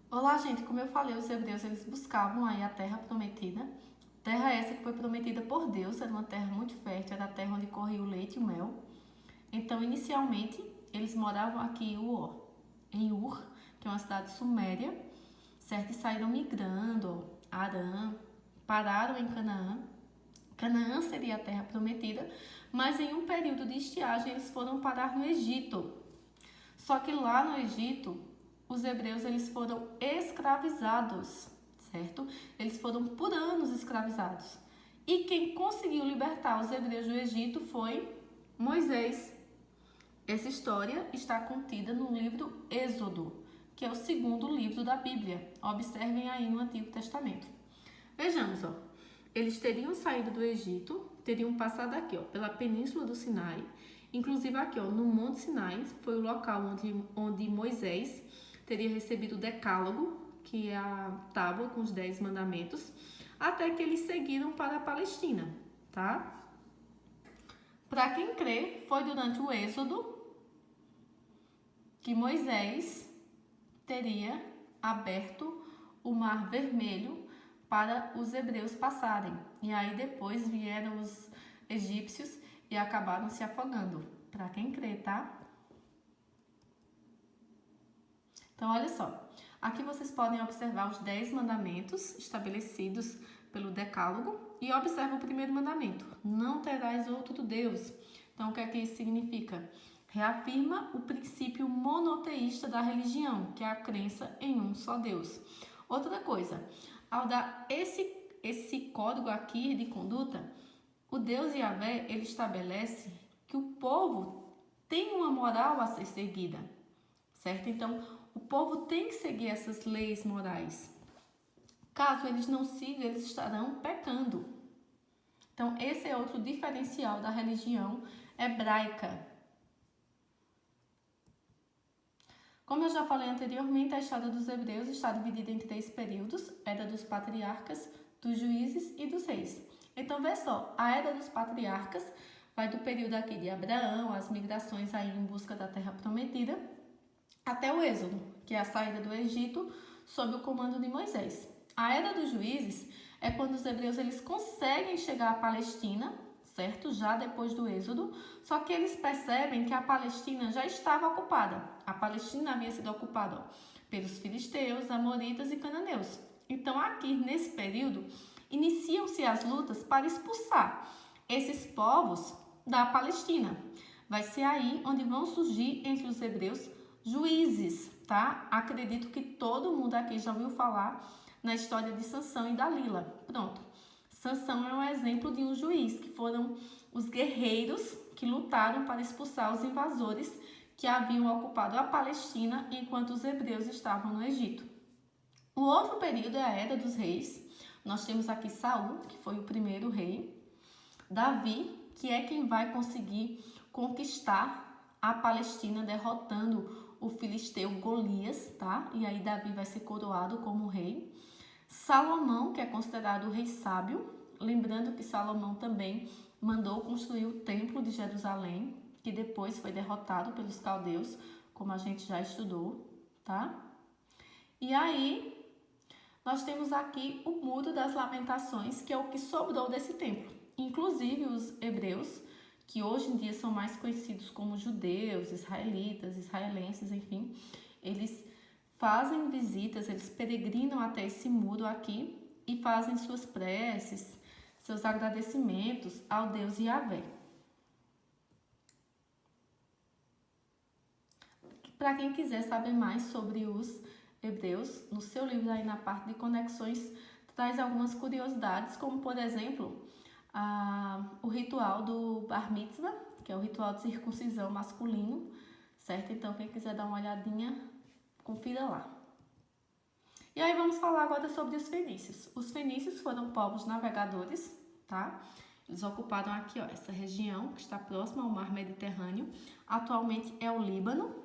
Olá, gente, como eu falei, os hebreus eles buscavam aí a terra prometida. Terra essa que foi prometida por Deus, era uma terra muito fértil, era a terra onde corria o leite e o mel. Então, inicialmente, eles moravam aqui em Ur, que é uma cidade suméria, certo? E saíram migrando, Arã, pararam em Canaã. Canaã seria a terra prometida, mas em um período de estiagem eles foram parar no Egito. Só que lá no Egito, os hebreus eles foram escravizados, certo? Eles foram por anos escravizados. E quem conseguiu libertar os hebreus do Egito foi Moisés. Essa história está contida no livro Êxodo, que é o segundo livro da Bíblia. Observem aí no Antigo Testamento. Vejamos, ó. Eles teriam saído do Egito, teriam passado aqui, ó, pela península do Sinai. Inclusive aqui, ó, no Monte Sinai, foi o local onde Moisés teria recebido o Decálogo, que é a tábua com os 10 mandamentos, até que eles seguiram para a Palestina, tá? Para quem crê, foi durante o Êxodo que Moisés teria aberto o Mar Vermelho para os hebreus passarem. E aí depois vieram os egípcios e acabaram se afogando. Para quem crê, tá? Então, olha só. Aqui vocês podem observar os 10 mandamentos estabelecidos pelo Decálogo e observa o primeiro mandamento: não terás outro Deus. Então, o que é que isso significa? Reafirma o princípio monoteísta da religião, que é a crença em um só Deus. Outra coisa, ao dar esse código aqui de conduta, o Deus Yahvé, ele estabelece que o povo tem uma moral a ser seguida, certo? Então, o povo tem que seguir essas leis morais. Caso eles não sigam, eles estarão pecando. Então, esse é outro diferencial da religião hebraica. Como eu já falei anteriormente, a história dos hebreus está dividida em 3 períodos: era dos patriarcas, dos juízes e dos reis. Então, vê só, a era dos patriarcas vai do período aqui de Abraão, as migrações aí em busca da terra prometida, até o Êxodo, que é a saída do Egito sob o comando de Moisés. A era dos juízes é quando os hebreus eles conseguem chegar à Palestina, certo? Já depois do Êxodo, só que eles percebem que a Palestina já estava ocupada. A Palestina havia sido ocupada pelos filisteus, amoritas e cananeus. Então, aqui nesse período, iniciam-se as lutas para expulsar esses povos da Palestina. Vai ser aí onde vão surgir entre os hebreus juízes, tá? Acredito que todo mundo aqui já ouviu falar na história de Sansão e Dalila. Pronto. Sansão é um exemplo de um juiz, que foram os guerreiros que lutaram para expulsar os invasores que haviam ocupado a Palestina enquanto os hebreus estavam no Egito. O outro período é a Era dos Reis. Nós temos aqui Saul, que foi o primeiro rei, Davi, que é quem vai conseguir conquistar a Palestina derrotando o filisteu Golias, tá? E aí Davi vai ser coroado como rei. Salomão, que é considerado o rei sábio, lembrando que Salomão também mandou construir o templo de Jerusalém, que depois foi derrotado pelos caldeus, como a gente já estudou, tá? E aí nós temos aqui o Muro das Lamentações, que é o que sobrou desse templo. Inclusive os hebreus, que hoje em dia são mais conhecidos como judeus, israelitas, israelenses, enfim, eles fazem visitas, eles peregrinam até esse muro aqui e fazem suas preces, seus agradecimentos ao Deus Yahvé. Para quem quiser saber mais sobre os hebreus, no seu livro aí na parte de conexões, traz algumas curiosidades, como por exemplo, o ritual do Bar Mitzvah, que é o ritual de circuncisão masculino, certo? Então, quem quiser dar uma olhadinha, confira lá. E aí vamos falar agora sobre os fenícios. Os fenícios foram povos navegadores, tá? Eles ocuparam aqui, ó, essa região que está próxima ao mar Mediterrâneo. Atualmente é o Líbano.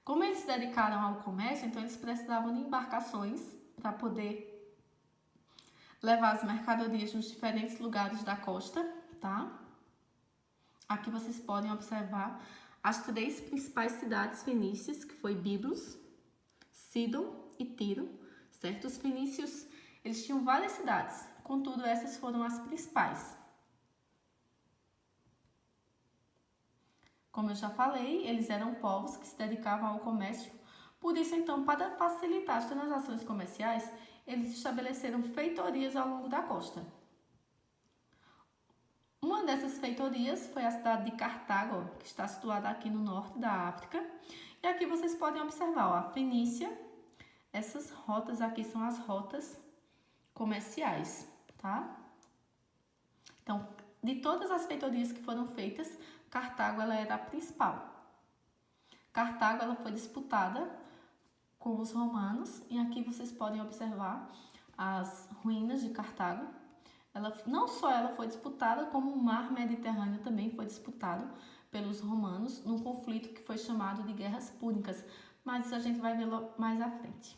Como eles se dedicaram ao comércio, então eles precisavam de embarcações para poder levar as mercadorias nos diferentes lugares da costa, tá? Aqui vocês podem observar as 3 principais cidades fenícias, que foi Biblos, Sidon e Tiro, certo? Os fenícios, eles tinham várias cidades, contudo, essas foram as principais. Como eu já falei, eles eram povos que se dedicavam ao comércio. Por isso, então, para facilitar as transações comerciais, eles estabeleceram feitorias ao longo da costa. Uma dessas feitorias foi a cidade de Cartago, que está situada aqui no norte da África. E aqui vocês podem observar, ó, a Fenícia. Essas rotas aqui são as rotas comerciais, tá? Então, de todas as feitorias que foram feitas, Cartago ela era a principal. Cartago ela foi disputada com os romanos e aqui vocês podem observar as ruínas de Cartago. Não só ela foi disputada, como o mar Mediterrâneo também foi disputado pelos romanos num conflito que foi chamado de Guerras Púnicas, mas isso a gente vai ver mais à frente.